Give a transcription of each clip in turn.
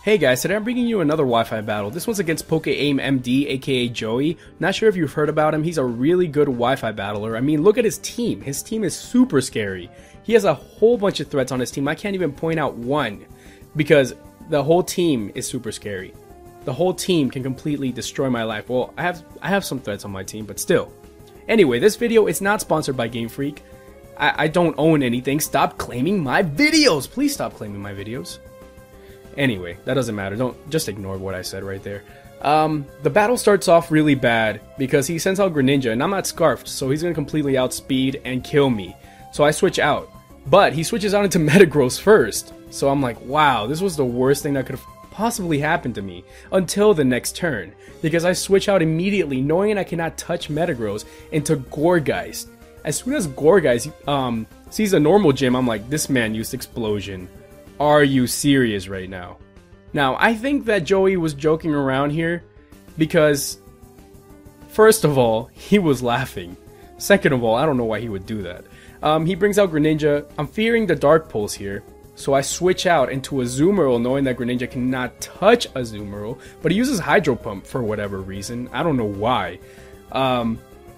Hey guys, today I'm bringing you another Wi-Fi battle. This one's against PokeaimMD, aka Joey. Not sure if you've heard about him. He's a really good Wi-Fi battler. I mean, look at his team. His team is super scary. He has a whole bunch of threats on his team. I can't even point out one because the whole team is super scary. The whole team can completely destroy my life. Well, I have some threats on my team, but still. Anyway, this video is not sponsored by Game Freak. I don't own anything. Stop claiming my videos. Please stop claiming my videos. Anyway, that doesn't matter. Just ignore what I said right there. The battle starts off really bad because he sends out Greninja and I'm not scarfed, so he's gonna completely outspeed and kill me. So I switch out, but he switches out into Metagross first. So I'm like, wow, this was the worst thing that could have possibly happened to me until the next turn, because I switch out immediately, knowing I cannot touch Metagross, into Gourgeist. As soon as Gourgeist sees a normal gym, I'm like, this man used Explosion. Are you serious right now? Now, I think that Joey was joking around here because, first of all, he was laughing. Second of all, I don't know why he would do that. He brings out Greninja. I'm fearing the Dark Pulse here, so I switch out into a Azumarill, knowing that Greninja cannot touch a Azumarill, but he uses Hydro Pump for whatever reason. I don't know why.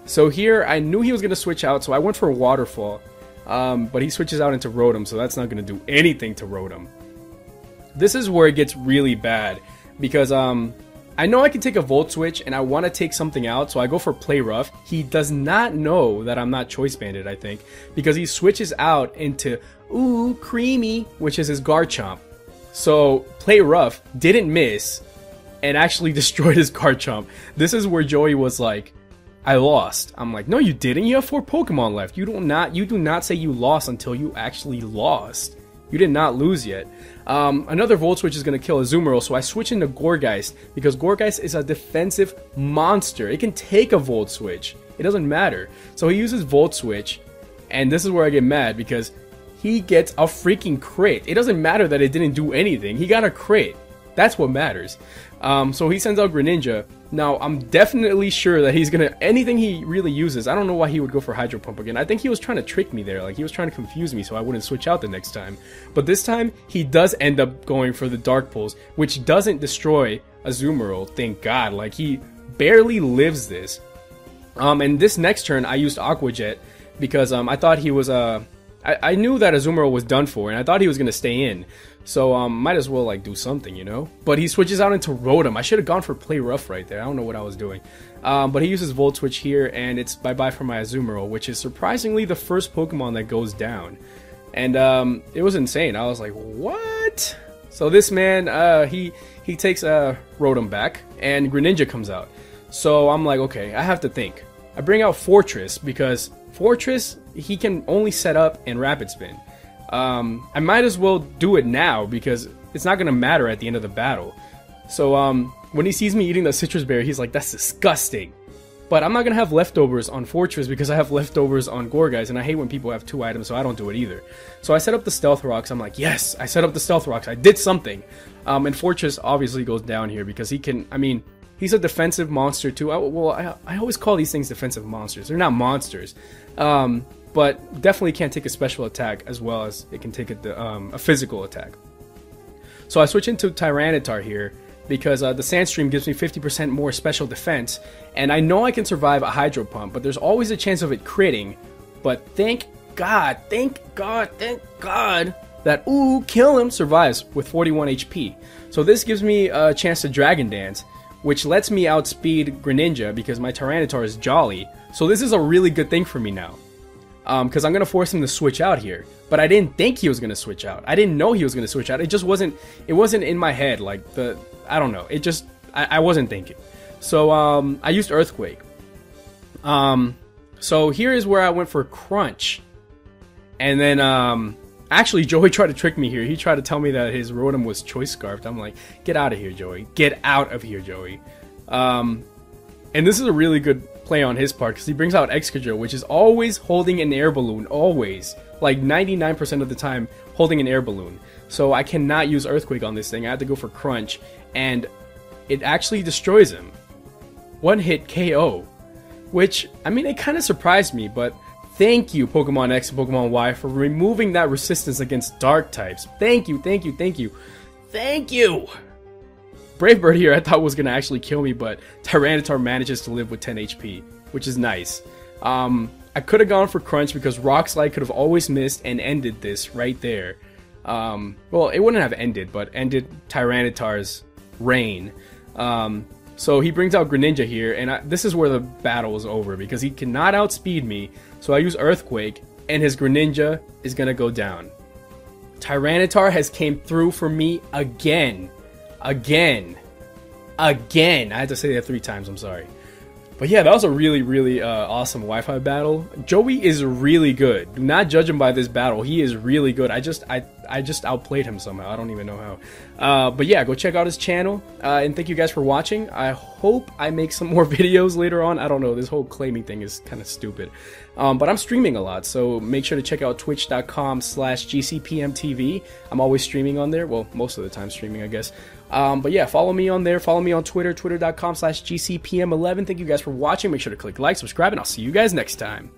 So here, I knew he was going to switch out, so I went for a Waterfall. But he switches out into Rotom, so that's not going to do anything to Rotom. This is where it gets really bad, because I know I can take a Volt Switch, and I want to take something out, so I go for Play Rough. He does not know that I'm not Choice Banded, I think, because he switches out into, ooh, Creamy, which is his Garchomp. So Play Rough didn't miss, and actually destroyed his Garchomp. This is where Joey was like, I lost. I'm like, no, you didn't. You have 4 Pokemon left. You do not say you lost until you actually lost. You did not lose yet. Another Volt Switch is going to kill Azumarill, so I switch into Gourgeist, because Gourgeist is a defensive monster. It can take a Volt Switch. It doesn't matter. So he uses Volt Switch, and this is where I get mad, because he gets a freaking crit. It doesn't matter that it didn't do anything. He got a crit. That's what matters. So he sends out Greninja. Now, I'm definitely sure that he's gonna, anything he really uses, I don't know why he would go for Hydro Pump again. I think he was trying to trick me there, like he was trying to confuse me so I wouldn't switch out the next time. But this time, he does end up going for the Dark Pulse, which doesn't destroy Azumarill, thank God. Like, he barely lives this. And this next turn, I used Aqua Jet, because I thought he was, I knew that Azumarill was done for, and I thought he was gonna stay in. So, might as well, like, do something, you know? But he switches out into Rotom. I should have gone for Play Rough right there. I don't know what I was doing. But he uses Volt Switch here, and it's bye-bye for my Azumarill, which is surprisingly the first Pokemon that goes down. And, it was insane. I was like, what? So this man, he takes Rotom back, and Greninja comes out. So I'm like, okay, I have to think. I bring out Fortress, because Fortress, he can only set up and Rapid Spin. I might as well do it now because it's not going to matter at the end of the battle. So when he sees me eating the citrus berry, he's like, that's disgusting. But I'm not going to have leftovers on Fortress because I have leftovers on Gourgeist, and I hate when people have 2 items, so I don't do it either. So I set up the Stealth Rocks. I'm like, yes, I set up the Stealth Rocks. I did something. And Fortress obviously goes down here because he can, I mean, he's a defensive monster too. I always call these things defensive monsters. They're not monsters. But definitely can't take a special attack as well as it can take a physical attack. So I switch into Tyranitar here because the Sandstream gives me 50% more special defense, and I know I can survive a Hydro Pump, but there's always a chance of it critting. But thank God that, ooh, Kill Him survives with 41 HP. So this gives me a chance to Dragon Dance, which lets me outspeed Greninja because my Tyranitar is jolly. So this is a really good thing for me now. Because I'm going to force him to switch out here. But I didn't think he was going to switch out. I didn't know he was going to switch out. It just wasn't in my head. Like, I don't know. It just, I wasn't thinking. So, I used Earthquake. So here is where I went for Crunch. And then, actually, Joey tried to trick me here. He tried to tell me that his Rotom was Choice Scarfed. I'm like, get out of here, Joey. Get out of here, Joey. And this is a really good play on his part because he brings out Excadrill, which is always holding an air balloon. Always. Like 99% of the time holding an air balloon. So I cannot use Earthquake on this thing. I have to go for Crunch. And it actually destroys him. 1-hit KO. Which, I mean, it kind of surprised me, but thank you, Pokemon X and Pokemon Y, for removing that resistance against Dark types. Thank you, thank you, thank you. Thank you! Brave Bird here I thought was going to actually kill me, but Tyranitar manages to live with 10 HP, which is nice. I could have gone for Crunch because Rock Slide could have always missed and ended this right there. Well, it wouldn't have ended, but ended Tyranitar's reign. So he brings out Greninja here, and this is where the battle is over because he cannot outspeed me. So I use Earthquake, and his Greninja is going to go down. Tyranitar has came through for me again. Again. I had to say that 3 times, I'm sorry. But yeah, that was a really, really awesome Wi-Fi battle. Joey is really good. Do not judge him by this battle. He is really good. I just outplayed him somehow. I don't even know how. But yeah, go check out his channel. And thank you guys for watching. I hope I make some more videos later on. I don't know. This whole claiming thing is kind of stupid. But I'm streaming a lot, so make sure to check out twitch.com/GCPMTV. I'm always streaming on there. Well, most of the time streaming, I guess. But yeah, follow me on there. Follow me on Twitter, twitter.com/GCPM11. Thank you guys for watching. Make sure to click like, subscribe, and I'll see you guys next time.